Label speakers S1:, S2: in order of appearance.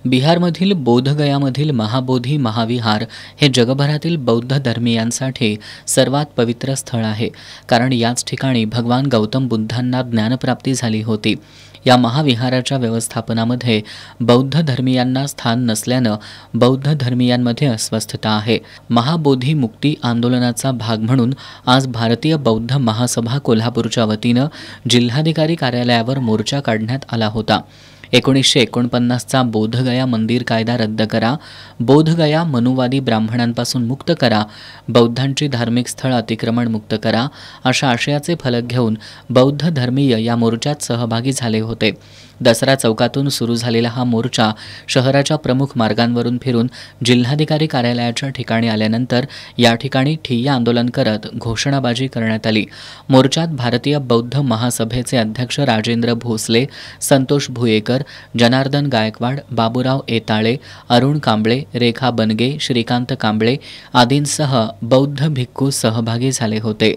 S1: बिहारमधील बोधगयामधील महाबोधी महाविहार हे जगभरातील बौद्ध धर्मीयांसाठी सर्वात पवित्र स्थळ आहे, कारण याच ठिकाणी भगवान गौतम बुद्धांना ज्ञानप्राप्ती झाली होती. या महाविहाराच्या व्यवस्थापनामध्ये बौद्ध धर्मीयांना स्थान नसल्यानं बौद्ध धर्मीयांमध्ये अस्वस्थता आहे. महाबोधी मुक्ती आंदोलनाचा भाग म्हणून आज भारतीय बौद्ध महासभा कोल्हापूरच्या वतीनं जिल्हाधिकारी कार्यालयावर मोर्चा काढण्यात आला होता. 1949चा बोधगया मंदिर कायदा रद्द करा, बोधगया मनुवादी ब्राह्मणांपासून मुक्त करा, बौद्धांची धार्मिक स्थळ अतिक्रमण मुक्त करा अशा आशयाचे फलक घेऊन बौद्ध धर्मीय या मोर्चात सहभागी झाले होते. दसरा चौकातून सुरू झालेला हा मोर्चा शहराच्या प्रमुख मार्गांवरून फिरून जिल्हाधिकारी कार्यालयाच्या ठिकाणी आल्यानंतर या ठिकाणी ठिय्या आंदोलन करत घोषणाबाजी करण्यात आली. मोर्चात भारतीय बौद्ध महासभेचे अध्यक्ष राजेंद्र भोसले, संतोष भुयेकर, जनार्दन गायकवाड, बाबूराव एताळे, अरुण कांबळे, रेखा बनगे, श्रीकांत कांबळे आदींसह बौद्ध भिक्खू सहभागी झाले होते.